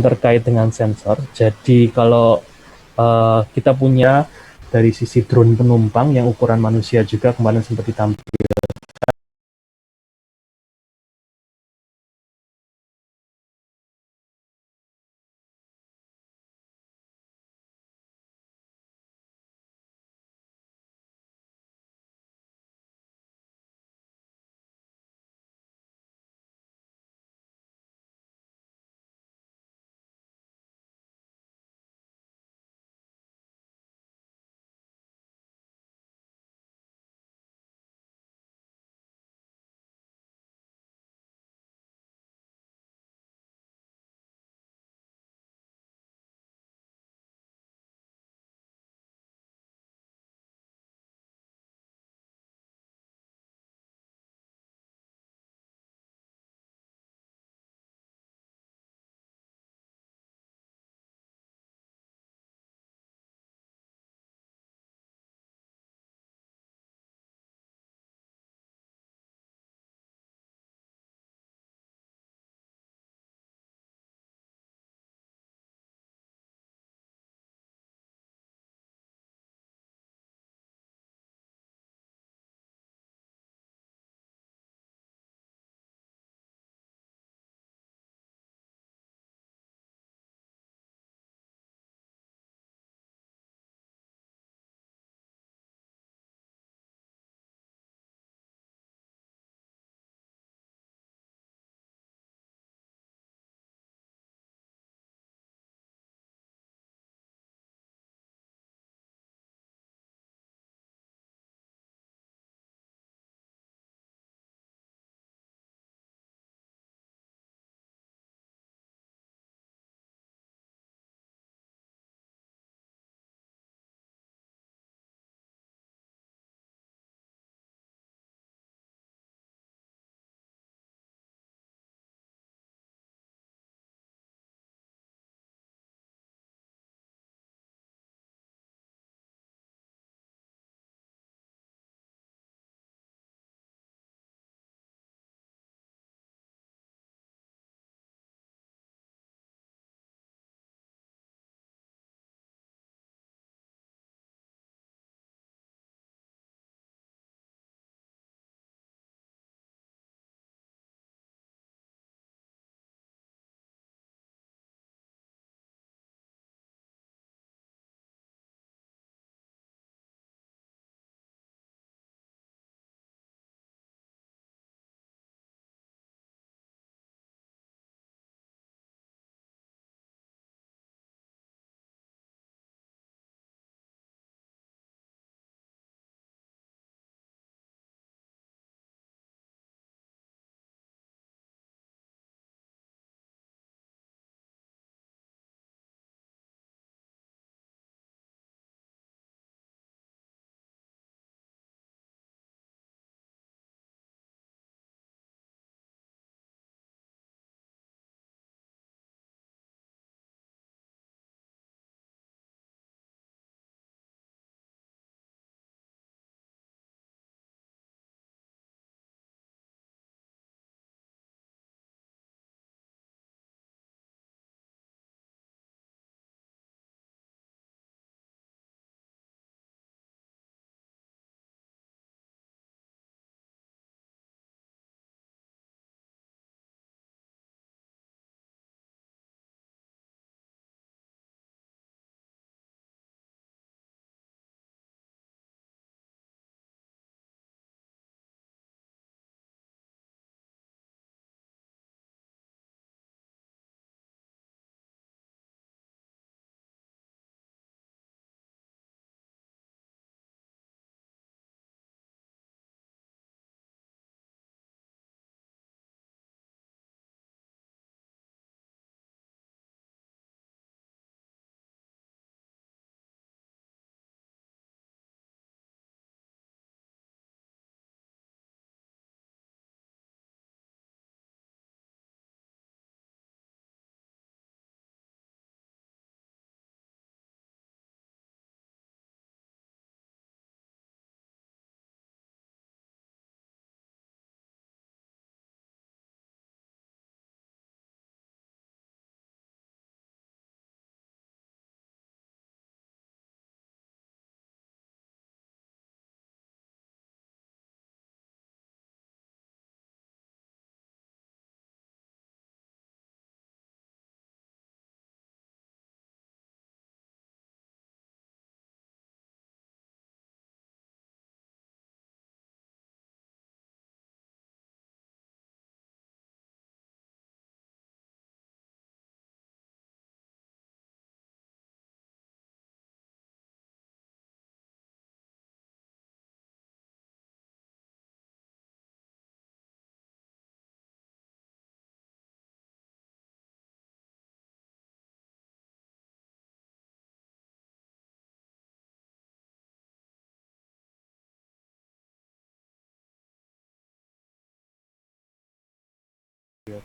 terkait dengan sensor. Jadi kalau kita punya dari sisi drone penumpang yang ukuran manusia juga kemarin sempat ditampilkan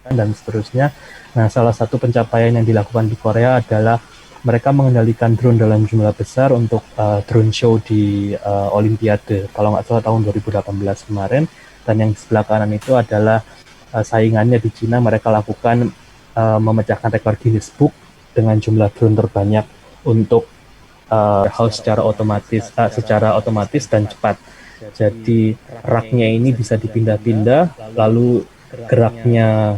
dan seterusnya. Nah, salah satu pencapaian yang dilakukan di Korea adalah mereka mengendalikan drone dalam jumlah besar untuk drone show di Olimpiade, kalau nggak salah tahun 2018 kemarin. Dan yang sebelah kanan itu adalah saingannya di Cina, mereka lakukan memecahkan rekor Guinness Book dengan jumlah drone terbanyak untuk hal secara otomatis dan cepat. Jadi raknya ini bisa dipindah-pindah, lalu geraknya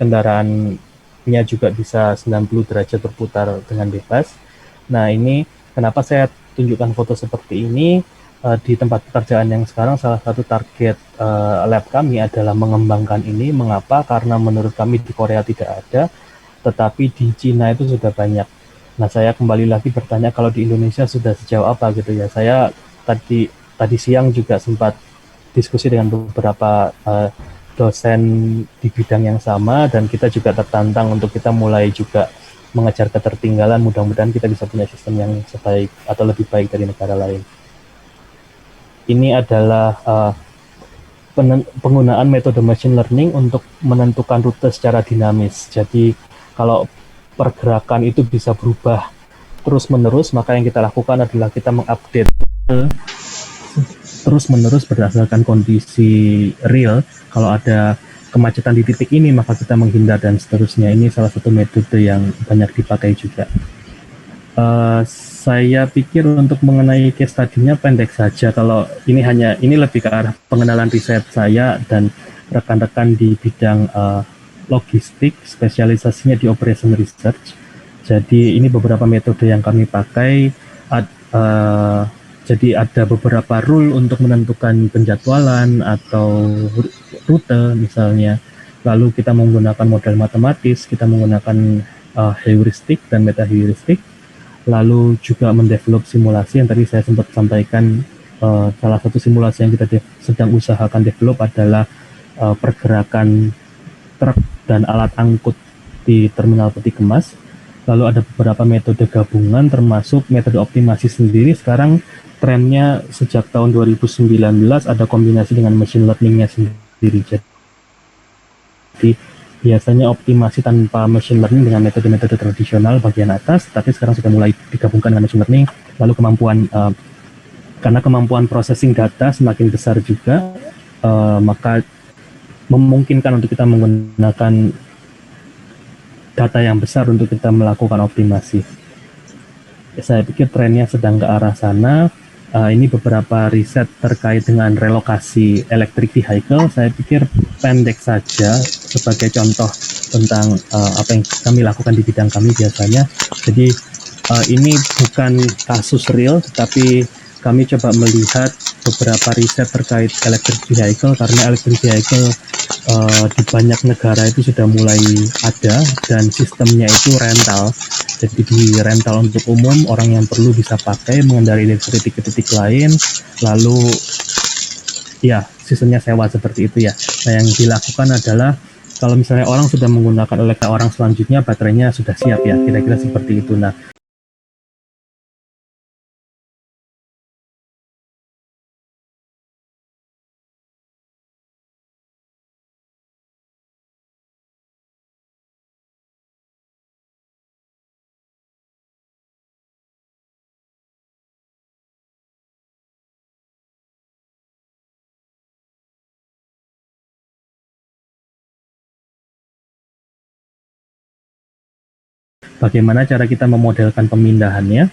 kendaraannya juga bisa 90 derajat berputar dengan bebas. Nah, ini kenapa saya tunjukkan foto seperti ini. Di tempat pekerjaan yang sekarang, salah satu target lab kami adalah mengembangkan ini. Mengapa? Karena menurut kami di Korea tidak ada, tetapi di Cina itu sudah banyak. Nah, saya kembali lagi bertanya kalau di Indonesia sudah sejauh apa gitu ya. Saya tadi siang juga sempat diskusi dengan beberapa dosen di bidang yang sama, dan kita juga tertantang untuk kita mulai juga mengejar ketertinggalan. Mudah-mudahan kita bisa punya sistem yang sebaik atau lebih baik dari negara lain. Ini adalah penggunaan metode machine learning untuk menentukan rute secara dinamis. Jadi kalau pergerakan itu bisa berubah terus-menerus, maka yang kita lakukan adalah kita mengupdate terus-menerus berdasarkan kondisi real. Kalau ada kemacetan di titik ini, maka kita menghindar dan seterusnya. Ini salah satu metode yang banyak dipakai juga. Saya pikir untuk mengenai case study-nya pendek saja. Kalau ini lebih ke arah pengenalan riset saya dan rekan-rekan di bidang logistik, spesialisasinya di operation research. Jadi ini beberapa metode yang kami pakai. Jadi ada beberapa rule untuk menentukan penjadwalan atau rute misalnya. Lalu kita menggunakan model matematis, kita menggunakan heuristik dan meta heuristik. Lalu juga mendevelop simulasi yang tadi saya sempat sampaikan. Salah satu simulasi yang kita sedang usahakan develop adalah pergerakan truk dan alat angkut di terminal peti kemas. Lalu ada beberapa metode gabungan, termasuk metode optimasi sendiri. Sekarang trennya sejak tahun 2019 ada kombinasi dengan machine learning-nya sendiri. Jadi biasanya optimasi tanpa machine learning dengan metode-metode tradisional bagian atas, tapi sekarang sudah mulai digabungkan dengan machine learning. Lalu karena kemampuan processing data semakin besar juga, maka memungkinkan untuk kita menggunakan data yang besar untuk kita melakukan optimasi. Saya pikir trennya sedang ke arah sana. Ini beberapa riset terkait dengan relokasi electric vehicle. Saya pikir pendek saja sebagai contoh tentang apa yang kami lakukan di bidang kami biasanya. Jadi ini bukan kasus real, tetapi kami coba melihat beberapa riset terkait electric vehicle, karena electric vehicle di banyak negara itu sudah mulai ada dan sistemnya itu rental. Jadi di rental untuk umum, orang yang perlu bisa pakai mengendarai dari titik ke titik lain, lalu ya sistemnya sewa seperti itu ya. Nah, yang dilakukan adalah kalau misalnya orang sudah menggunakan elektrik, orang selanjutnya baterainya sudah siap ya, kira-kira seperti itu. Nah, bagaimana cara kita memodelkan pemindahannya?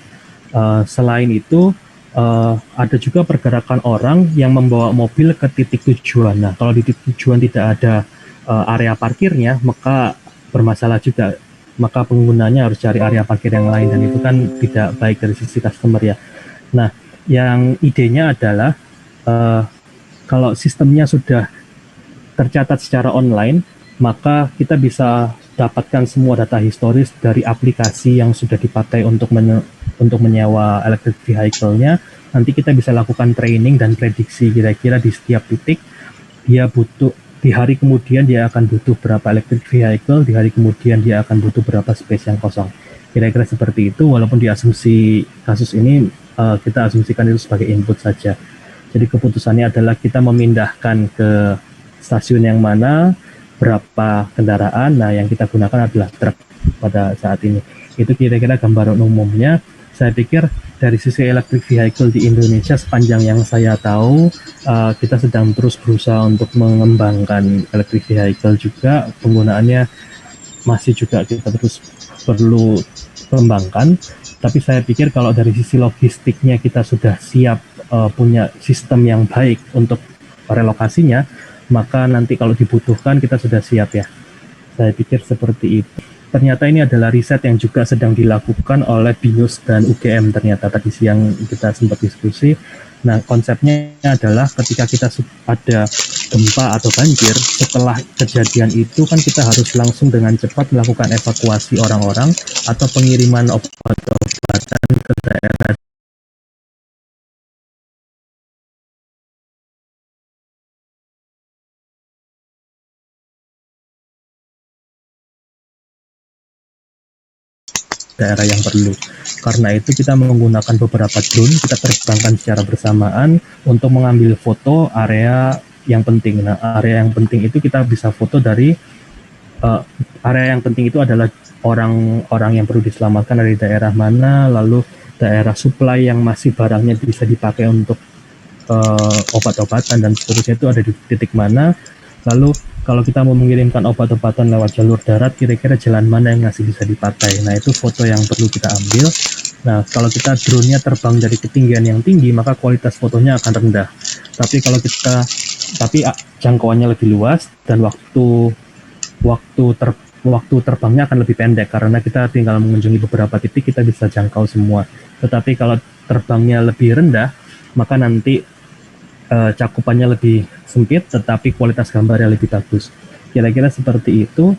Selain itu, ada juga pergerakan orang yang membawa mobil ke titik tujuan. Nah, kalau di titik tujuan tidak ada area parkirnya, maka bermasalah juga. Maka penggunanya harus cari area parkir yang lain, dan itu kan tidak baik dari sisi customer ya. Nah, Yang idenya adalah uh, kalau sistemnya sudah tercatat secara online, maka kita bisa dapatkan semua data historis dari aplikasi yang sudah dipakai untuk menyewa electric vehicle-nya. Nanti kita bisa lakukan training dan prediksi kira-kira di setiap titik dia butuh, di hari kemudian dia akan butuh berapa electric vehicle, di hari kemudian dia akan butuh berapa space yang kosong. Kira-kira seperti itu, walaupun di asumsi kasus ini kita asumsikan itu sebagai input saja. Jadi keputusannya adalah kita memindahkan ke stasiun yang mana, berapa kendaraan. Nah, yang kita gunakan adalah truk pada saat ini. Itu kira-kira gambaran umumnya. Saya pikir dari sisi electric vehicle di Indonesia, sepanjang yang saya tahu, kita sedang terus berusaha untuk mengembangkan electric vehicle juga. Penggunaannya masih juga kita terus perlu kembangkan. Tapi saya pikir kalau dari sisi logistiknya kita sudah siap punya sistem yang baik untuk relokasinya, maka nanti kalau dibutuhkan kita sudah siap ya. Saya pikir seperti itu. Ternyata ini adalah riset yang juga sedang dilakukan oleh BINUS dan UGM ternyata tadi siang kita sempat diskusi. Nah, konsepnya adalah ketika kita ada gempa atau banjir, setelah kejadian itu kan kita harus langsung dengan cepat melakukan evakuasi orang-orang atau pengiriman obat-obatan ke daerah daerah yang perlu. Karena itu kita menggunakan beberapa drone, kita terbangkan secara bersamaan untuk mengambil foto area yang penting. Nah, area yang penting itu kita bisa foto dari area yang penting itu adalah orang-orang yang perlu diselamatkan dari daerah mana, lalu daerah supply yang masih barangnya bisa dipakai untuk obat-obatan dan seterusnya itu ada di titik mana. Lalu kalau kita mau mengirimkan obat-obatan lewat jalur darat, kira-kira jalan mana yang masih bisa dipakai. Nah, itu foto yang perlu kita ambil. Nah, kalau kita drone-nya terbang dari ketinggian yang tinggi, maka kualitas fotonya akan rendah. Tapi jangkauannya lebih luas dan waktu terbangnya akan lebih pendek karena kita tinggal mengunjungi beberapa titik, kita bisa jangkau semua. Tetapi kalau terbangnya lebih rendah, maka nanti cakupannya lebih sempit, tetapi kualitas gambarnya lebih bagus. Kira-kira seperti itu.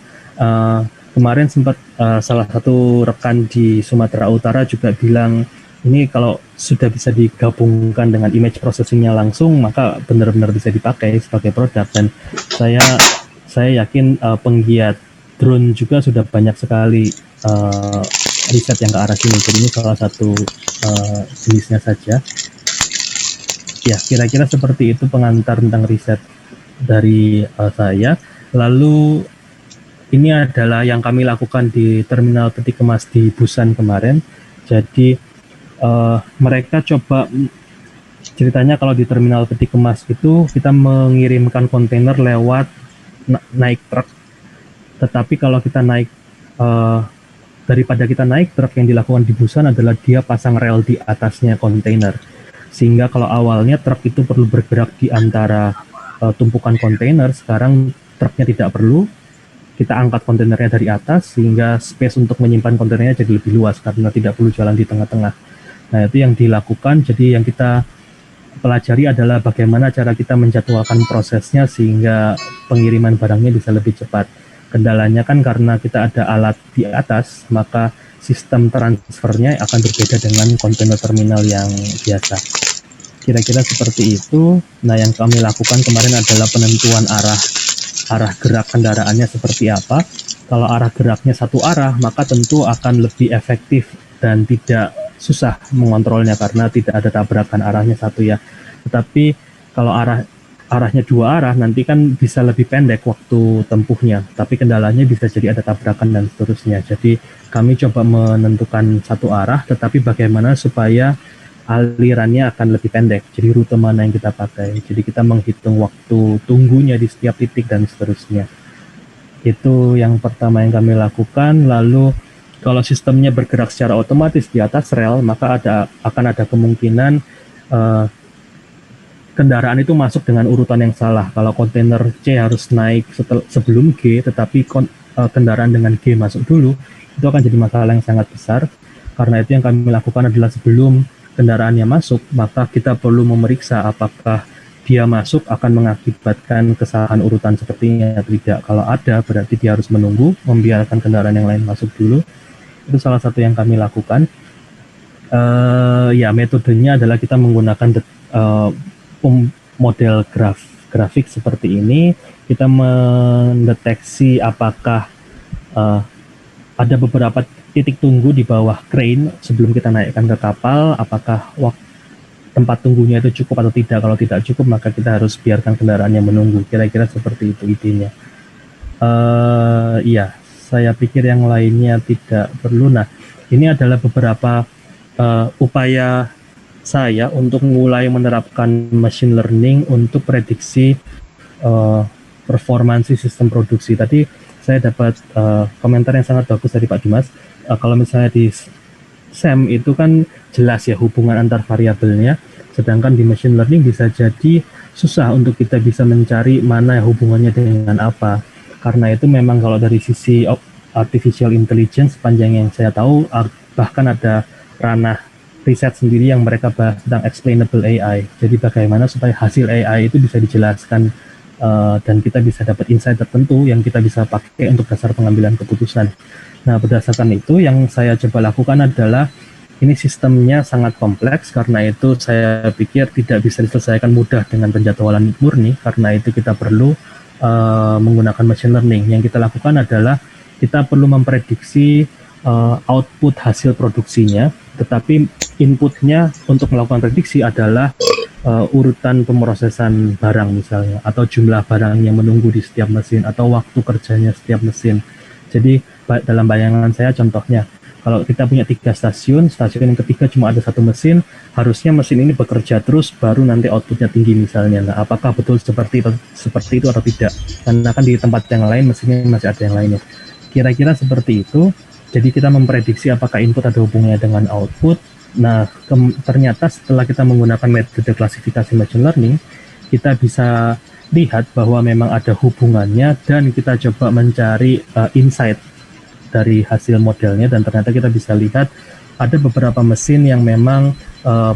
Kemarin sempat salah satu rekan di Sumatera Utara juga bilang, ini kalau sudah bisa digabungkan dengan image processing-nya langsung, maka benar-benar bisa dipakai sebagai produk. Dan saya yakin penggiat drone juga sudah banyak sekali riset yang ke arah sini. Jadi ini salah satu jenisnya saja. Ya, kira-kira seperti itu pengantar tentang riset dari saya. Lalu ini adalah yang kami lakukan di terminal peti kemas di Busan kemarin. Jadi mereka coba, ceritanya kalau di terminal peti kemas itu kita mengirimkan kontainer lewat naik truk. Tetapi kalau kita naik daripada kita naik truk, yang dilakukan di Busan adalah dia pasang rel di atasnya kontainer. Sehingga kalau awalnya truk itu perlu bergerak di antara tumpukan kontainer, sekarang truknya tidak perlu. Kita angkat kontainernya dari atas sehingga space untuk menyimpan kontainernya jadi lebih luas karena tidak perlu jalan di tengah-tengah. Nah, itu yang dilakukan. Jadi yang kita pelajari adalah bagaimana cara kita menjadwalkan prosesnya sehingga pengiriman barangnya bisa lebih cepat. Kendalanya kan karena kita ada alat di atas, maka sistem transfernya akan berbeda dengan kontainer terminal yang biasa. Kira-kira seperti itu. Nah, yang kami lakukan kemarin adalah penentuan arah gerak kendaraannya seperti apa. Kalau arah geraknya satu arah, maka tentu akan lebih efektif dan tidak susah mengontrolnya karena tidak ada tabrakan arahnya satu ya. Tetapi kalau arahnya dua arah, nanti kan bisa lebih pendek waktu tempuhnya, tapi kendalanya bisa jadi ada tabrakan dan seterusnya. Jadi kami coba menentukan satu arah, tetapi bagaimana supaya alirannya akan lebih pendek, jadi rute mana yang kita pakai. Jadi kita menghitung waktu tunggunya di setiap titik dan seterusnya. Itu yang pertama yang kami lakukan. Lalu kalau sistemnya bergerak secara otomatis di atas rel, maka akan ada kemungkinan kendaraan itu masuk dengan urutan yang salah. Kalau kontainer C harus naik sebelum G, tetapi kendaraan dengan G masuk dulu, itu akan jadi masalah yang sangat besar. Karena itu yang kami lakukan adalah sebelum kendaraannya masuk, maka kita perlu memeriksa apakah dia masuk akan mengakibatkan kesalahan urutan sepertinya atau tidak. Kalau ada, berarti dia harus menunggu, membiarkan kendaraan yang lain masuk dulu. Itu salah satu yang kami lakukan. Ya, metodenya adalah kita menggunakan model grafik seperti ini. Kita mendeteksi apakah ada beberapa titik tunggu di bawah crane sebelum kita naikkan ke kapal, apakah tempat tunggunya itu cukup atau tidak. Kalau tidak cukup, maka kita harus biarkan kendaraannya menunggu. Kira-kira seperti itu idenya. Iya, saya pikir yang lainnya tidak perlu. Nah, ini adalah beberapa upaya saya untuk mulai menerapkan machine learning untuk prediksi performansi sistem produksi. Tadi saya dapat komentar yang sangat bagus dari Pak Dimas. Kalau misalnya di SEM itu kan jelas ya hubungan antar variabelnya, sedangkan di machine learning bisa jadi susah untuk kita bisa mencari mana hubungannya dengan apa. Karena itu memang kalau dari sisi artificial intelligence, sepanjang yang saya tahu, bahkan ada ranah riset sendiri yang mereka bahas tentang explainable AI. Jadi bagaimana supaya hasil AI itu bisa dijelaskan dan kita bisa dapat insight tertentu yang kita bisa pakai untuk dasar pengambilan keputusan. Nah, berdasarkan itu yang saya coba lakukan adalah ini sistemnya sangat kompleks, karena itu saya pikir tidak bisa diselesaikan mudah dengan penjadwalan murni. Karena itu kita perlu menggunakan machine learning. Yang kita lakukan adalah kita perlu memprediksi output hasil produksinya, tetapi inputnya untuk melakukan prediksi adalah urutan pemrosesan barang misalnya, atau jumlah barang yang menunggu di setiap mesin, atau waktu kerjanya setiap mesin. Jadi dalam bayangan saya contohnya, kalau kita punya 3 stasiun yang ketiga cuma ada 1 mesin, harusnya mesin ini bekerja terus baru nanti outputnya tinggi misalnya. Nah, apakah betul seperti itu atau tidak? Karena kan di tempat yang lain mesinnya masih ada yang lainnya. Kira-kira seperti itu. Jadi kita memprediksi apakah input ada hubungannya dengan output. Nah, ternyata setelah kita menggunakan metode klasifikasi machine learning, kita bisa lihat bahwa memang ada hubungannya, dan kita coba mencari insight dari hasil modelnya, dan ternyata kita bisa lihat ada beberapa mesin yang memang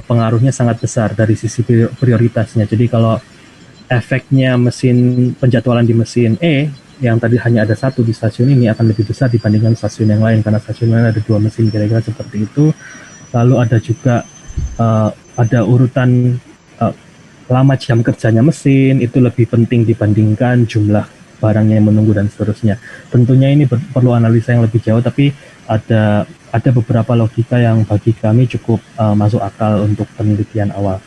pengaruhnya sangat besar dari sisi prioritasnya. Jadi kalau efeknya penjadwalan di mesin E yang tadi hanya ada 1 di stasiun ini akan lebih besar dibandingkan stasiun yang lain, karena stasiun lain ada 2 mesin, kira-kira seperti itu. Lalu ada juga ada urutan lama jam kerjanya mesin, itu lebih penting dibandingkan jumlah barangnya yang menunggu dan seterusnya. Tentunya ini perlu analisa yang lebih jauh, tapi ada beberapa logika yang bagi kami cukup masuk akal untuk penelitian awal.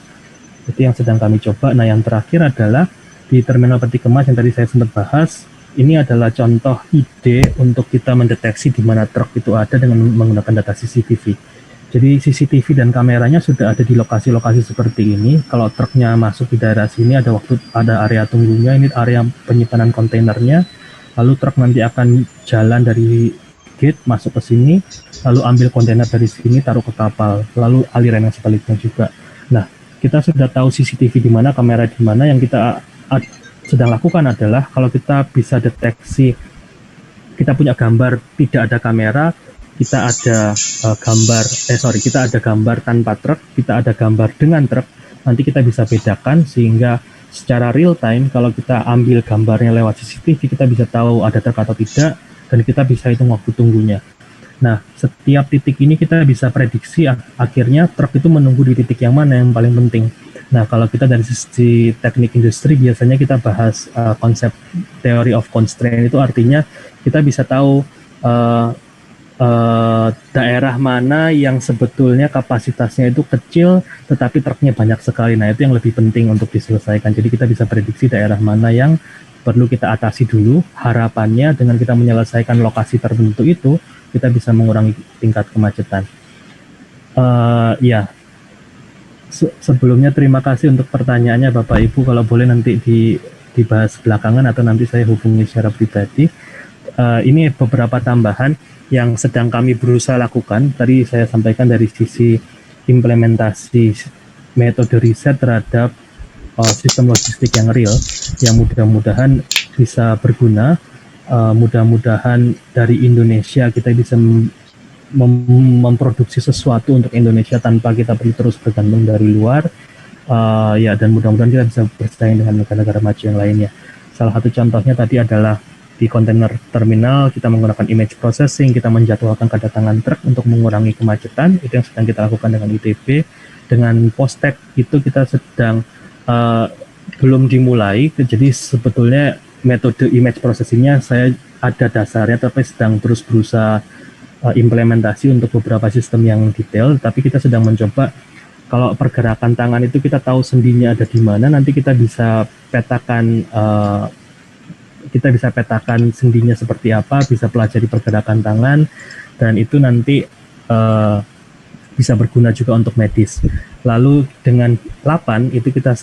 Itu yang sedang kami coba. Nah, yang terakhir adalah di terminal peti kemas yang tadi saya sempat bahas. Ini adalah contoh ide untuk kita mendeteksi di mana truk itu ada dengan menggunakan data CCTV. Jadi CCTV dan kameranya sudah ada di lokasi-lokasi seperti ini. Kalau truknya masuk di daerah sini, ada area tunggunya, ini area penyimpanan kontainernya. Lalu truk nanti akan jalan dari gate masuk ke sini, lalu ambil kontainer dari sini taruh ke kapal, lalu aliran yang sebaliknya juga. Nah, kita sudah tahu CCTV di mana, kamera di mana. Yang kita sedang lakukan adalah kalau kita bisa deteksi, kita punya gambar tidak ada kamera, kita ada kita ada gambar tanpa truk, kita ada gambar dengan truk, nanti kita bisa bedakan sehingga secara real time kalau kita ambil gambarnya lewat CCTV, kita bisa tahu ada truk atau tidak, dan kita bisa hitung waktu tunggunya. Nah, setiap titik ini kita bisa prediksi akhirnya truk itu menunggu di titik yang mana yang paling penting. Nah, kalau kita dari sisi teknik industri, biasanya kita bahas konsep theory of constraint. Itu artinya kita bisa tahu daerah mana yang sebetulnya kapasitasnya itu kecil tetapi truknya banyak sekali. Nah, itu yang lebih penting untuk diselesaikan. Jadi kita bisa prediksi daerah mana yang perlu kita atasi dulu. Harapannya dengan kita menyelesaikan lokasi tertentu itu, kita bisa mengurangi tingkat kemacetan. Sebelumnya terima kasih untuk pertanyaannya Bapak Ibu. Kalau boleh nanti dibahas belakangan atau nanti saya hubungi secara pribadi. Ini beberapa tambahan yang sedang kami berusaha lakukan. Tadi saya sampaikan dari sisi implementasi metode riset terhadap sistem logistik yang real, yang mudah-mudahan bisa berguna. Mudah-mudahan dari Indonesia kita bisa memproduksi sesuatu untuk Indonesia tanpa kita perlu terus bergantung dari luar. Ya, dan mudah-mudahan kita bisa bersaing dengan negara-negara maju yang lainnya. Salah satu contohnya tadi adalah di kontainer terminal kita menggunakan image processing, kita menjadwalkan kedatangan truk untuk mengurangi kemacetan. Itu yang sedang kita lakukan dengan ITB. Dengan Postek itu kita sedang belum dimulai, jadi sebetulnya metode image processingnya saya ada dasarnya, tapi sedang terus berusaha implementasi untuk beberapa sistem yang detail. Tapi kita sedang mencoba, kalau pergerakan tangan itu kita tahu sendinya ada di mana, nanti kita bisa petakan sendinya seperti apa, bisa pelajari pergerakan tangan, dan itu nanti bisa berguna juga untuk medis. Lalu dengan LAPAN itu kita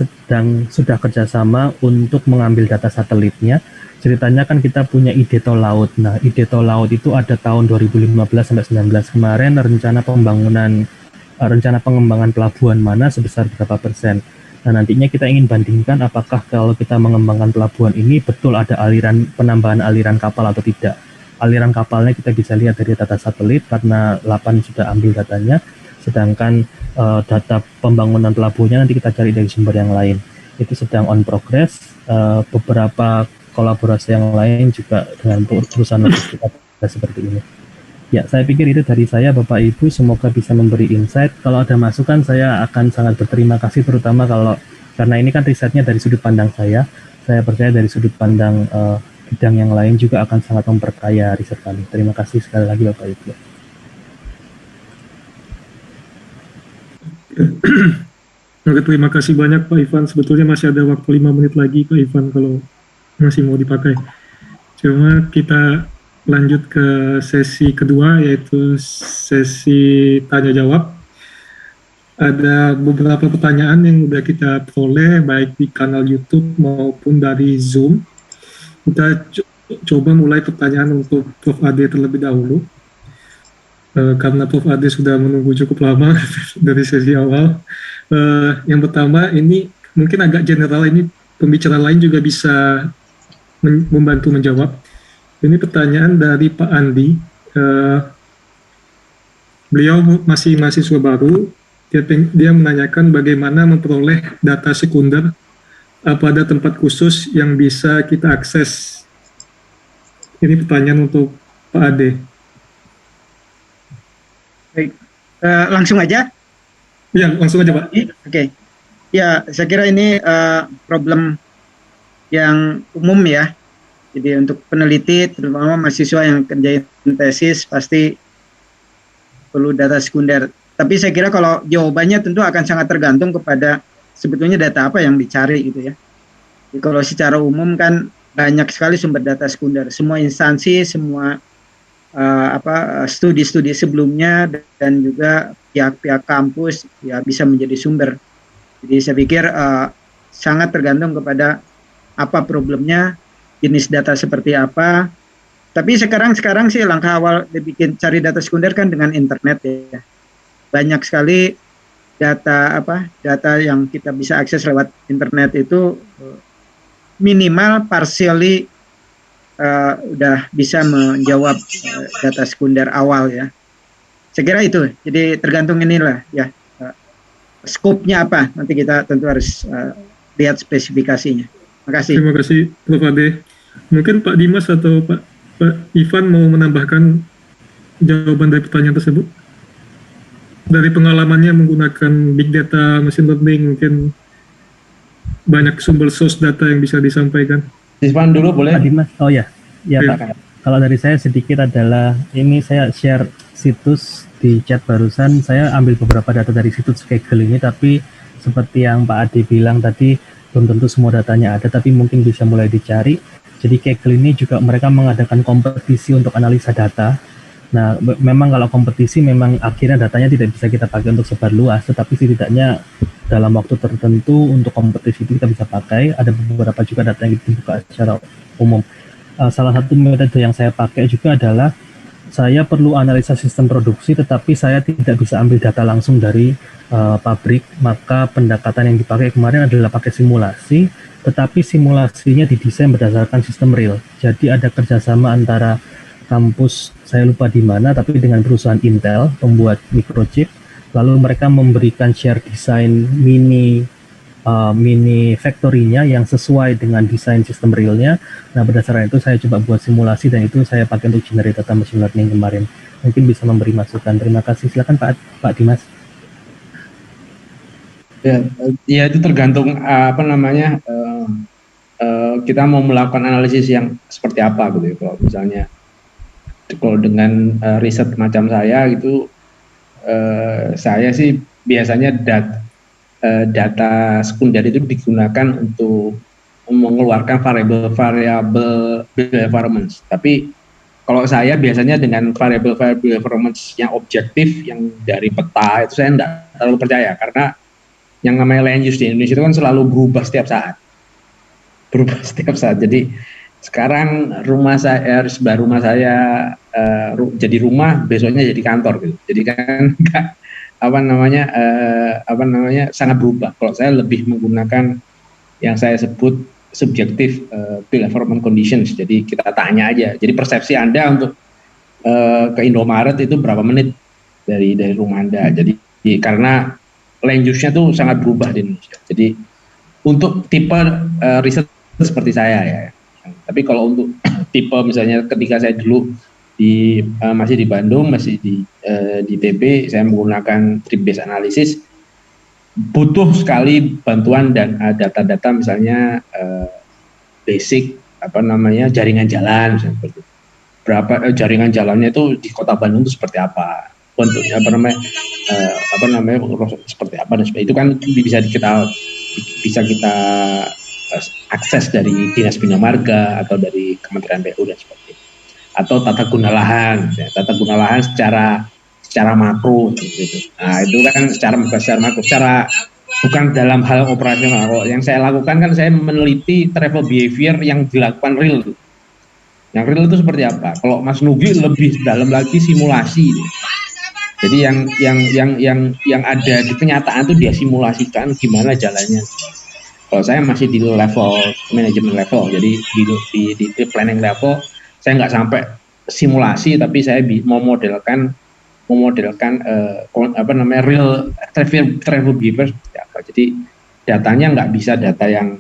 sudah kerjasama untuk mengambil data satelitnya. Ceritanya kan kita punya IDETO Laut. Nah, IDETO Laut itu ada tahun 2015 sampai 19 kemarin rencana pengembangan pelabuhan mana sebesar berapa persen. Nah, nantinya kita ingin bandingkan apakah kalau kita mengembangkan pelabuhan ini betul ada penambahan aliran kapal atau tidak. Aliran kapalnya kita bisa lihat dari data satelit karena LAPAN sudah ambil datanya, sedangkan data pembangunan pelabuhannya nanti kita cari dari sumber yang lain. Itu sedang on progress. Beberapa kolaborasi yang lain juga dengan perusahaan logistik seperti ini. Ya, saya pikir itu dari saya, Bapak Ibu. Semoga bisa memberi insight. Kalau ada masukan, saya akan sangat berterima kasih, terutama karena ini kan risetnya dari sudut pandang saya. Saya percaya dari sudut pandang bidang yang lain juga akan sangat memperkaya riset kami. Terima kasih sekali lagi, Bapak Ibu. Oke, terima kasih banyak Pak Ivan. Sebetulnya masih ada waktu 5 menit lagi Pak Ivan kalau masih mau dipakai. Cuma kita lanjut ke sesi kedua, yaitu sesi tanya jawab. Ada beberapa pertanyaan yang sudah kita peroleh baik di kanal YouTube maupun dari Zoom. Kita coba mulai pertanyaan untuk Prof. Ade terlebih dahulu. Karena Prof. Ade sudah menunggu cukup lama dari sesi awal. Yang pertama ini mungkin agak general, ini pembicara lain juga bisa membantu menjawab. Ini pertanyaan dari Pak Andi. Beliau masih mahasiswa baru. Dia menanyakan bagaimana memperoleh data sekunder pada tempat khusus yang bisa kita akses. Ini pertanyaan untuk Pak Ade. Baik, langsung aja. Ya, langsung aja Pak. Oke. Ya, saya kira ini problem yang umum ya. Jadi untuk peneliti, terutama mahasiswa yang kerjain tesis, pasti perlu data sekunder. Tapi saya kira kalau jawabannya tentu akan sangat tergantung kepada sebetulnya data apa yang dicari gitu ya. Jadi kalau secara umum kan banyak sekali sumber data sekunder. Semua instansi, semua studi-studi sebelumnya dan juga pihak-pihak kampus ya bisa menjadi sumber. Jadi saya pikir sangat tergantung kepada apa problemnya, jenis data seperti apa. Tapi sekarang sih langkah awal dibikin cari data sekunder kan dengan internet ya. Banyak sekali data yang kita bisa akses lewat internet itu minimal partially udah bisa menjawab data sekunder awal ya. Saya kira itu. Jadi tergantung inilah ya. Skopnya apa? Nanti kita tentu harus lihat spesifikasinya. Terima kasih. Terima kasih Prof. Ade. Mungkin Pak Dimas atau Pak Ivan mau menambahkan jawaban dari pertanyaan tersebut? Dari pengalamannya menggunakan big data, machine learning, mungkin banyak sumber source data yang bisa disampaikan. Ivan dulu boleh? Pak Dimas, oh ya, Pak. Kalau dari saya sedikit adalah, ini saya share situs di chat barusan, saya ambil beberapa data dari situs Kaggle ini, tapi seperti yang Pak Ade bilang tadi, belum tentu semua datanya ada, tapi mungkin bisa mulai dicari. Jadi Kaggle ini juga mereka mengadakan kompetisi untuk analisa data. Nah, memang kalau kompetisi memang akhirnya datanya tidak bisa kita pakai untuk sebar luas, tetapi setidaknya dalam waktu tertentu untuk kompetisi itu kita bisa pakai. Ada beberapa juga data yang dibuka secara umum. Salah satu metode yang saya pakai juga adalah saya perlu analisa sistem produksi, tetapi saya tidak bisa ambil data langsung dari pabrik, maka pendekatan yang dipakai kemarin adalah pakai simulasi, tetapi simulasinya didesain berdasarkan sistem real. Jadi ada kerjasama antara kampus saya lupa di mana, tapi dengan perusahaan Intel pembuat microchip, lalu mereka memberikan share desain mini factory-nya yang sesuai dengan desain sistem realnya. Nah, berdasarkan itu saya coba buat simulasi dan itu saya pakai untuk generate data machine learning kemarin. Mungkin bisa memberi masukan. Terima kasih. Silakan Pak Dimas. Ya itu tergantung kita mau melakukan analisis yang seperti apa gitu ya. Kalau misalnya dengan riset macam saya gitu, saya sih biasanya data sekunder itu digunakan untuk mengeluarkan variabel performance. Tapi kalau saya biasanya dengan variabel performance yang objektif, yang dari peta itu saya tidak terlalu percaya, karena yang namanya land use di Indonesia itu kan selalu berubah setiap saat. Jadi sekarang rumah saya jadi rumah, besoknya jadi kantor gitu. Jadi kan sangat berubah. Kalau saya lebih menggunakan yang saya sebut subjektif performance conditions. Jadi kita tanya aja. Jadi persepsi Anda untuk ke Indomaret itu berapa menit dari rumah Anda. Jadi karena land use-nya tuh sangat berubah di Indonesia. Jadi untuk tipe riset seperti saya ya. Tapi kalau untuk tipe misalnya ketika saya dulu masih di Bandung, masih di TB, saya menggunakan trip based analysis, butuh sekali bantuan dan data-data misalnya basic jaringan jalan misalnya seperti itu. Berapa jaringan jalannya itu di Kota Bandung itu seperti apa, bentuknya seperti apa, dan itu kan bisa kita akses dari Dinas Bina Marga atau dari Kementerian PU dan seperti itu. Atau tata guna lahan secara makro gitu. Nah, itu kan secara makro, bukan dalam hal operasional. Kalau yang saya lakukan kan saya meneliti travel behavior yang dilakukan real. Yang real itu seperti apa? Kalau Mas Nugi lebih dalam lagi simulasi. Jadi yang ada di kenyataan itu dia simulasikan gimana jalannya. Kalau saya masih di level manajemen level, jadi di planning level saya nggak sampai simulasi, tapi saya mau modelkan real travel behavior seperti apa. Jadi datanya nggak bisa data yang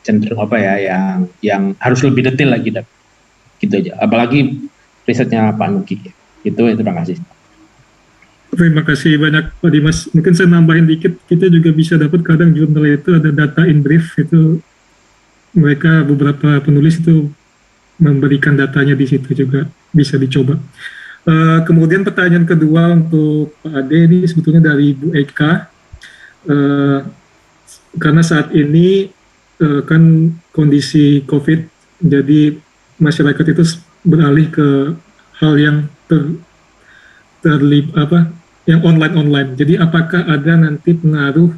cenderung yang harus lebih detail lagi, gitu aja. Apalagi risetnya Pak Nugi. Itu terima kasih. Terima kasih banyak Pak Dimas. Mungkin saya nambahin dikit, kita juga bisa dapat kadang jurnal itu ada data in brief, itu mereka beberapa penulis itu memberikan datanya di situ juga bisa dicoba. Kemudian pertanyaan kedua untuk Pak Ade ini sebetulnya dari Bu Eka, karena saat ini kan kondisi COVID, jadi masyarakat itu beralih ke hal yang yang online. Jadi apakah ada nanti pengaruh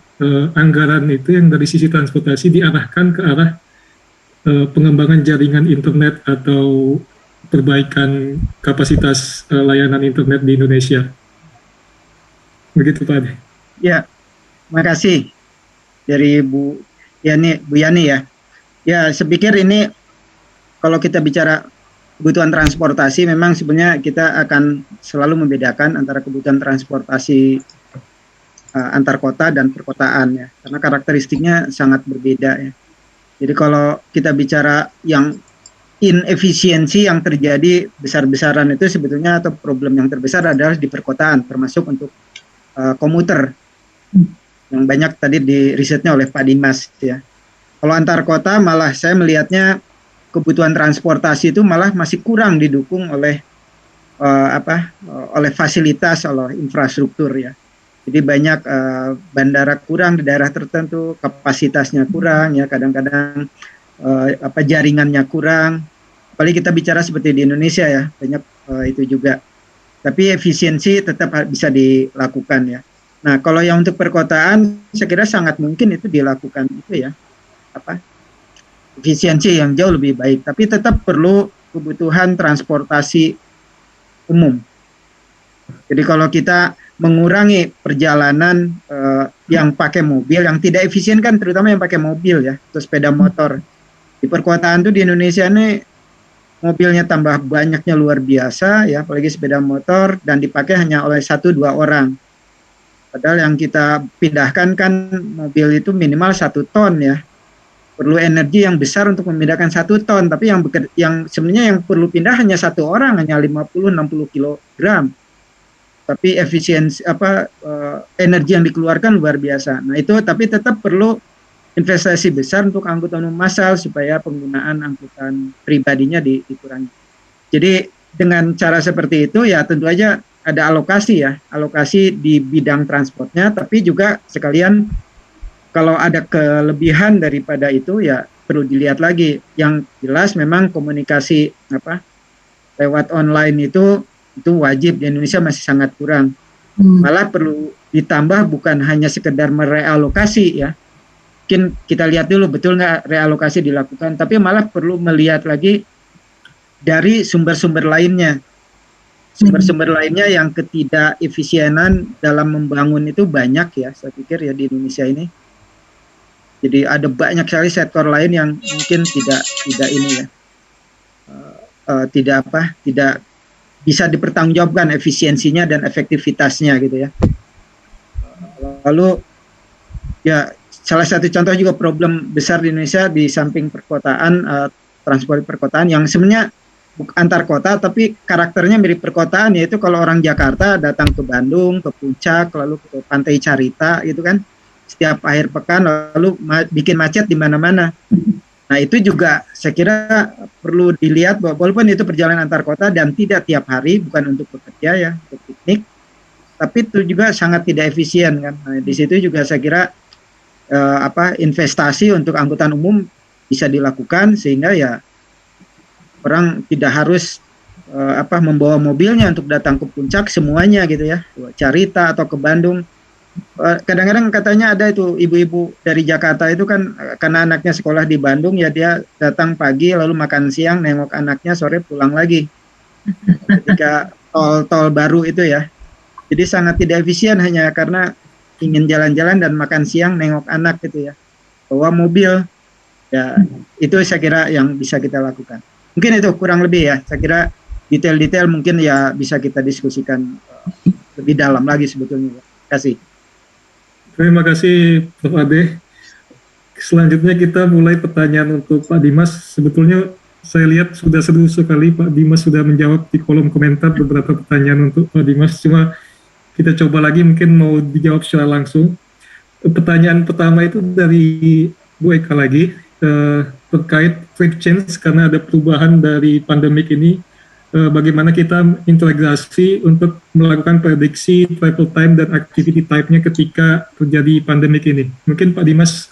anggaran itu yang dari sisi transportasi diarahkan ke arah pengembangan jaringan internet atau perbaikan kapasitas layanan internet di Indonesia? Begitu Pak Ade. Ya, terima kasih dari Bu Yani ya. Ya, saya pikir ini kalau kita bicara kebutuhan transportasi, memang sebenarnya kita akan selalu membedakan antara kebutuhan transportasi antar kota dan perkotaan ya, karena karakteristiknya sangat berbeda ya. Jadi kalau kita bicara yang inefisiensi yang terjadi besar-besaran itu sebetulnya, atau problem yang terbesar adalah di perkotaan, termasuk untuk komuter yang banyak tadi di risetnya oleh Pak Dimas ya. Kalau antar kota malah saya melihatnya kebutuhan transportasi itu malah masih kurang didukung oleh oleh fasilitas, oleh infrastruktur ya. Jadi banyak bandara kurang di daerah tertentu, kapasitasnya kurang ya, kadang-kadang jaringannya kurang. Apalagi kita bicara seperti di Indonesia ya, banyak itu juga. Tapi efisiensi tetap bisa dilakukan ya. Nah, kalau yang untuk perkotaan saya kira sangat mungkin itu dilakukan itu ya. Efisiensi yang jauh lebih baik, tapi tetap perlu kebutuhan transportasi umum. Jadi kalau kita mengurangi perjalanan yang pakai mobil, yang tidak efisien kan terutama yang pakai mobil ya, atau sepeda motor. Di perkotaan tuh di Indonesia ini mobilnya tambah banyaknya luar biasa ya, apalagi sepeda motor, dan dipakai hanya oleh 1-2 orang. Padahal yang kita pindahkan kan mobil itu minimal 1 ton ya. Perlu energi yang besar untuk memindahkan 1 ton, tapi yang sebenarnya yang perlu pindah hanya 1 orang, hanya 50-60 kilogram. Tapi efisiensi energi yang dikeluarkan luar biasa. Nah itu, tapi tetap perlu investasi besar untuk angkutan umum massal supaya penggunaan angkutan pribadinya dikurangi. Jadi dengan cara seperti itu ya tentu aja ada alokasi di bidang transportnya, tapi juga sekalian kalau ada kelebihan daripada itu ya perlu dilihat lagi. Yang jelas memang komunikasi lewat online itu wajib, di Indonesia masih sangat kurang. Malah perlu ditambah, bukan hanya sekedar merealokasi ya. Mungkin kita lihat dulu betul nggak realokasi dilakukan, tapi malah perlu melihat lagi dari sumber-sumber lainnya. Sumber-sumber lainnya yang ketidakefisienan dalam membangun itu banyak ya, saya pikir ya di Indonesia ini. Jadi ada banyak sekali sektor lain yang mungkin tidak bisa dipertanggungjawabkan efisiensinya dan efektivitasnya gitu ya. Lalu ya salah satu contoh juga problem besar di Indonesia di samping perkotaan, transport perkotaan yang sebenarnya antar kota tapi karakternya mirip perkotaan, yaitu kalau orang Jakarta datang ke Bandung, ke Puncak, lalu ke Pantai Carita gitu kan, setiap akhir pekan lalu bikin macet di mana-mana. Nah itu juga saya kira perlu dilihat bahwa walaupun itu perjalanan antar kota dan tidak tiap hari, bukan untuk bekerja ya, untuk piknik, tapi itu juga sangat tidak efisien kan. Nah, di situ juga saya kira investasi untuk angkutan umum bisa dilakukan sehingga ya orang tidak harus membawa mobilnya untuk datang ke Puncak semuanya gitu ya, Carita atau ke Bandung. Kadang-kadang katanya ada itu ibu-ibu dari Jakarta itu kan karena anaknya sekolah di Bandung ya, dia datang pagi lalu makan siang, nengok anaknya, sore pulang lagi ketika tol baru itu ya. Jadi sangat tidak efisien hanya karena ingin jalan-jalan dan makan siang nengok anak gitu ya, bawa mobil ya. Itu saya kira yang bisa kita lakukan. Mungkin itu kurang lebih ya, saya kira detail-detail mungkin ya bisa kita diskusikan lebih dalam lagi sebetulnya. Terima kasih. Terima kasih Prof. Ade. Selanjutnya kita mulai pertanyaan untuk Pak Dimas. Sebetulnya saya lihat sudah seru sekali Pak Dimas sudah menjawab di kolom komentar beberapa pertanyaan untuk Pak Dimas. Cuma kita coba lagi, mungkin mau dijawab secara langsung. Pertanyaan pertama itu dari Bu Eka lagi, terkait trade change karena ada perubahan dari pandemik ini. Bagaimana kita integrasi untuk melakukan prediksi travel time dan activity type-nya ketika terjadi pandemik ini. Mungkin Pak Dimas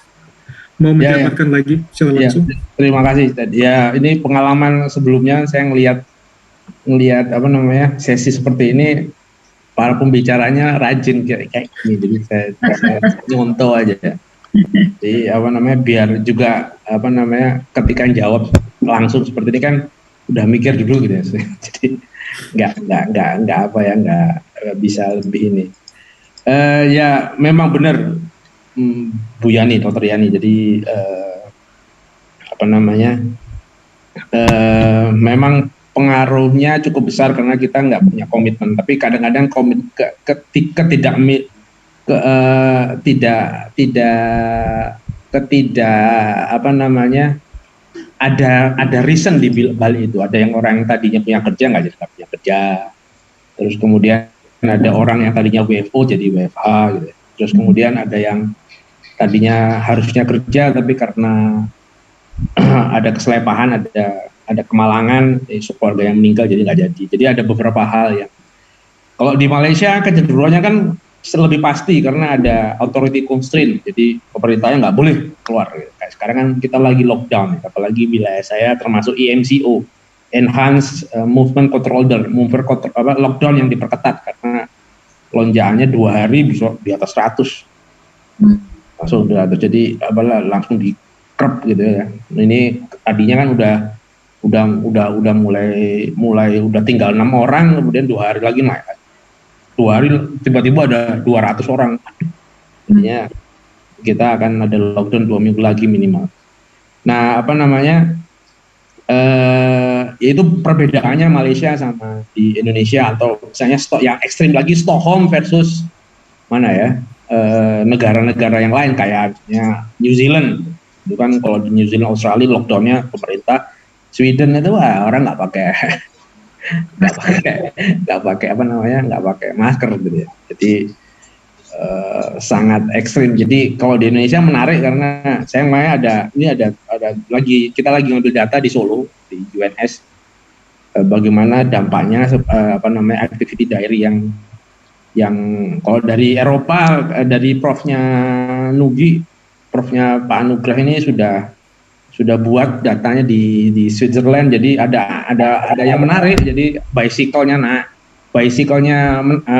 mau menjabarkan lagi secara langsung. Terima kasih. Ya, ini pengalaman sebelumnya saya ngelihat sesi seperti ini, para pembicaranya rajin kayak gini, jadi saya nyontoh aja ya. Jadi biar juga ketika jawab langsung seperti ini kan udah mikir dulu gitu ya. Jadi nggak bisa lebih ini. Ya memang benar Bu Yani, Dr. Yani. Jadi memang pengaruhnya cukup besar karena kita nggak punya komitmen. Tapi kadang-kadang ada reason di balik itu. Ada yang orang yang tadinya punya kerja nggak punya kerja, terus kemudian ada orang yang tadinya WFO jadi WFH gitu. Terus kemudian ada yang tadinya harusnya kerja tapi karena ada keselepahan, ada kemalangan, keluarga yang meninggal jadi nggak jadi. Jadi ada beberapa hal yang kalau di Malaysia kecenderungannya kan lebih pasti karena ada authority constraint, jadi pemerintahnya nggak boleh keluar. Kayak sekarang kan kita lagi lockdown, apalagi wilayah saya termasuk EMCO, Enhanced Movement Control Order, lockdown yang diperketat karena lonjakannya 2 hari bisa di atas 100, langsung udah terjadi langsung di kerap gitu ya. Ini tadinya kan udah mulai udah tinggal 6 orang, kemudian 2 hari lagi naik. 2 hari tiba-tiba ada 200 orang. Artinya kita akan ada lockdown 2 minggu lagi minimal. Nah, itu perbedaannya Malaysia sama di Indonesia, atau misalnya yang ekstrim lagi Stockholm versus mana ya, negara-negara yang lain kayak New Zealand. Itu kan kalau di New Zealand, Australia lockdownnya pemerintah. Sweden itu orang nggak pakai nggak pakai masker gitu ya. Jadi sangat ekstrim. Jadi kalau di Indonesia menarik karena saya ada kita lagi ngambil data di Solo di UNS, bagaimana dampaknya activity diary yang kalau dari Eropa, dari profnya Pak Anugrah ini sudah buat datanya di Switzerland. Jadi ada yang menarik. Jadi bicycle-nya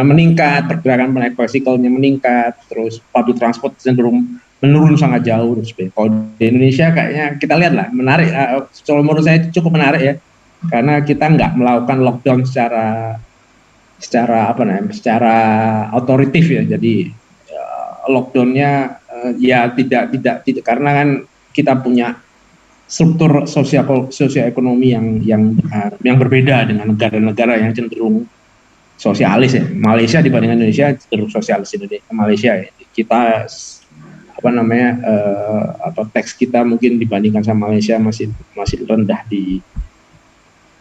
meningkat, pergerakan naik bicycle-nya meningkat, terus public transport cenderung menurun sangat jauh. Kalau di Indonesia kayaknya kita lihat lah, menarik. Kalau menurut saya cukup menarik ya, karena kita nggak melakukan lockdown secara otoritif ya. Jadi lockdownnya ya tidak karena kan kita punya struktur sosioekonomi yang berbeda dengan negara-negara yang cenderung sosialis ya. Malaysia dibanding Indonesia cenderung sosialis. Malaysia ya. Kita teks kita mungkin dibandingkan sama Malaysia masih rendah di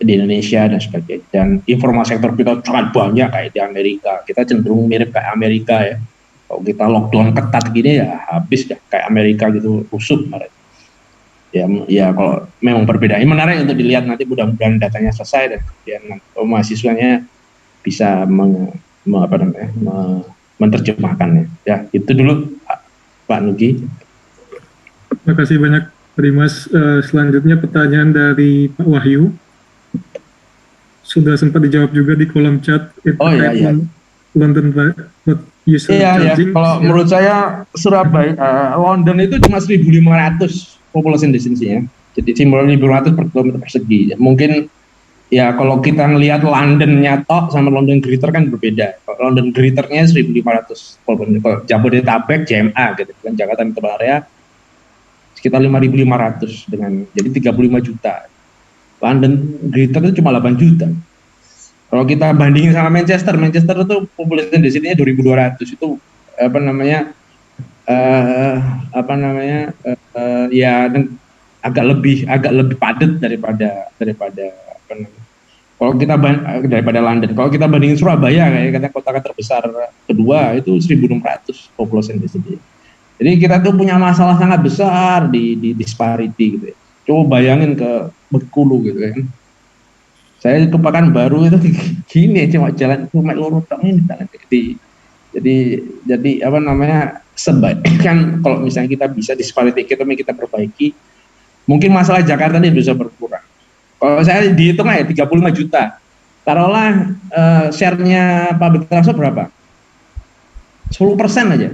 Indonesia dan sebagainya. Dan informasi sektor kita sangat banyak kayak di Amerika. Kita cenderung mirip kayak Amerika ya. Kalau kita lockdown ketat gini ya habis dah kayak Amerika gitu, rusuh mereka. Ya kalau memang berbeda. Ini menarik untuk dilihat nanti, mudah-mudahan datanya selesai dan kemudian mahasiswanya bisa menerjemahkannya. Ya, itu dulu Pak Nugi. Terima kasih banyak Dimas. Selanjutnya pertanyaan dari Pak Wahyu. Sudah sempat dijawab juga di kolom chat. Iya. London user charging. Kalau menurut saya Surabaya, London itu cuma 1.500 population density-nya. Jadi 1.500 per kilometer persegi. Mungkin ya kalau kita ngelihat London-nya tok sama London Greater kan berbeda. Kalau London Greater-nya 1.500 population. Kalau Jabodetabek, JMA gitu kan, Jakarta Metropolitan Area sekitar 5.500 jadi 35 juta. London Greater itu cuma 8 juta. Kalau kita bandingin sama Manchester itu population density-nya 2.200. Itu agak lebih padat daripada kalau kita daripada London. Kalau kita bandingin Surabaya kayak kota terbesar kedua itu 1.600 population density. Jadi kita tuh punya masalah sangat besar di disparity gitu ya. Coba bayangin ke Bengkulu gitu kan. Saya ke Pekanbaru itu gini, cuma jalan cuma lurus ini. Jadi sebaiknya kalau misalnya kita bisa disparity kita perbaiki, mungkin masalah Jakarta ini bisa berkurang. Kalau saya dihitung ya 35 juta. Taruhlah share-nya public transport berapa? 10% aja.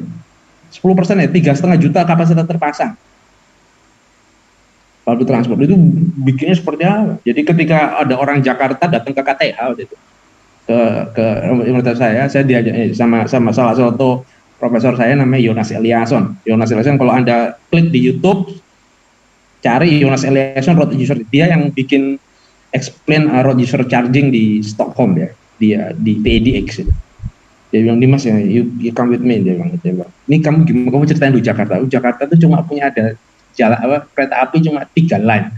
10% ya, 3,5 juta kapasitas terpasang. Public transport itu bikinnya seperti apa? Jadi ketika ada orang Jakarta datang ke KTH gitu, ke universitas saya diajak sama salah satu profesor saya namanya Yonas Eliasson. Kalau Anda klik di YouTube cari Yonas Eliasson road user, dia yang bikin explain road user charging di Stockholm ya, dia di TEDx itu. Dia bilang, Dimas ya, you come with me, dia bilang. Ini kamu ceritain di Jakarta. Jakarta tuh cuma punya ada kereta api cuma 3 line.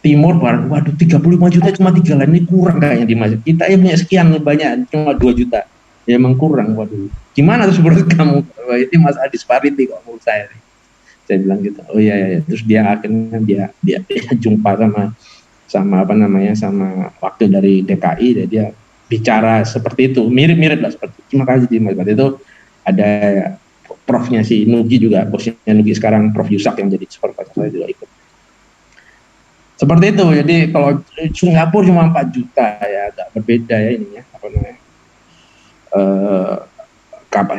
Timur barat, waduh 35 juta cuma 3 line, ini kurang kayaknya Dimas. Kita ya punya sekian banyak cuma 2 juta. Ya emang kurang, waduh. Gimana tuh menurut kamu? Ini masalah disparity kok menurut saya. Saya bilang gitu. Oh iya. Terus dia akhirnya dia jumpa sama wakil dari DKI, dan dia bicara seperti itu, mirip lah seperti itu. Terima kasih Dimas. Itu ada profnya si Nugi juga, bosnya Nugi sekarang Prof Yusak yang jadi supervisor saya juga ikut. Seperti itu. Jadi kalau Singapura cuma 4 juta ya agak berbeda ya ininya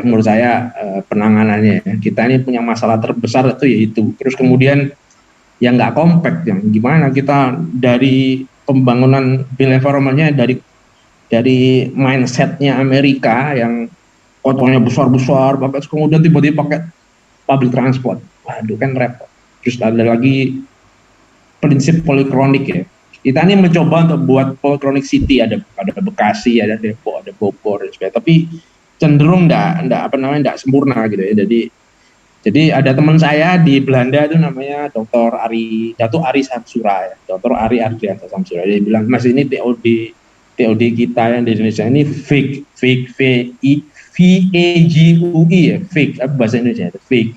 menurut saya penanganannya. Kita ini punya masalah terbesar yaitu. Terus kemudian yang nggak compact, yang gimana kita dari pembangunan built environment-nya dari mindsetnya Amerika yang kotanya besar-besar, kemudian tiba-tiba pakai public transport. Waduh kan repot. Terus ada lagi prinsip polikronik ya. Kita ini mencoba untuk buat polychronic city, ada Bekasi, ada Depok, ada Bogor dan sebagainya. Tapi cenderung enggak sempurna gitu ya. Jadi ada teman saya di Belanda itu namanya Dato' Ari Samsura ya. Dr. Ari Ardiansa Samsura. Dia bilang, "Mas, ini TOD kita yang di Indonesia ini fake VAGUI ya, fake bahasa Indonesia itu fake."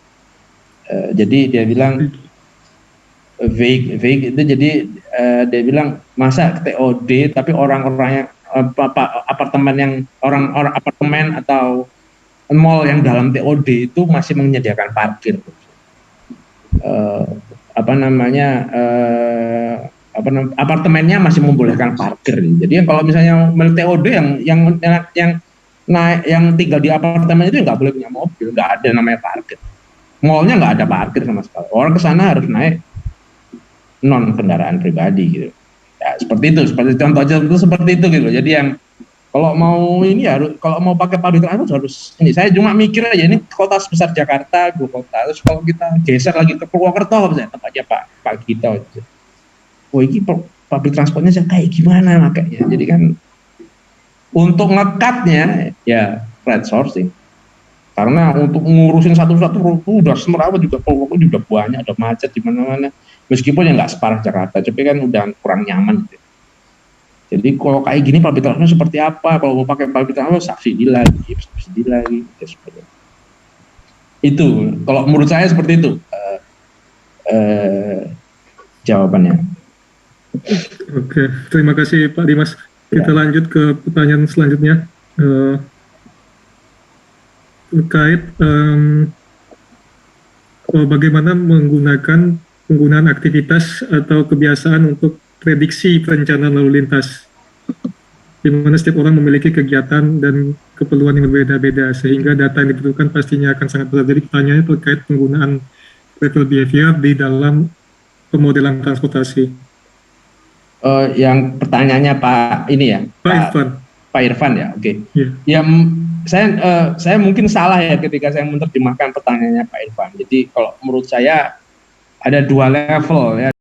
Jadi dia bilang vague itu, jadi dia bilang masa TOD tapi orang-orang yang apartemen atau mall yang dalam TOD itu masih menyediakan parkir. Apartemennya masih membolehkan parkir. Jadi kalau misalnya milik TOD yang naik, yang tinggal di apartemen itu nggak boleh punya mobil, nggak ada namanya parkir. Mallnya nggak ada parkir sama sekali. Orang ke sana harus naik non kendaraan pribadi gitu. Ya seperti contoh aja itu seperti itu gitu. Jadi yang kalau mau pakai public transport harus ini. Saya cuma mikir aja, ini kota sebesar Jakarta, 2 kota. Terus kalau kita geser lagi ke Purwokerto misalnya, tempatnya Pak Gito. Wah, ini public transportnya kayak gimana makanya. Jadi kan untuk ngekatnya ya crowdsourcing. Karena untuk ngurusin satu-satu udah semerawut juga, Purwokerto udah banyak, ada macet di mana-mana. Meskipun ya nggak separah Jakarta, tapi kan udah kurang nyaman gitu. Jadi kalau kayak gini public transport seperti apa? Kalau mau pakai public transport subsidi lagi. Ya, seperti itu. Kalau menurut saya seperti itu jawabannya. Oke, terima kasih Pak Dimas. Kita lanjut ke pertanyaan selanjutnya. Terkait bagaimana penggunaan aktivitas atau kebiasaan untuk prediksi perencanaan lalu lintas, di mana setiap orang memiliki kegiatan dan keperluan yang berbeda-beda, sehingga data yang dibutuhkan pastinya akan sangat besar. Jadi pertanyaannya terkait penggunaan travel behavior di dalam pemodelan transportasi. Yang pertanyaannya Pak ini ya, Pak Irfan ya, oke. Yeah. Ya, saya mungkin salah ya ketika saya menerjemahkan pertanyaannya Pak Irfan. Jadi kalau menurut saya ada 2 level ya.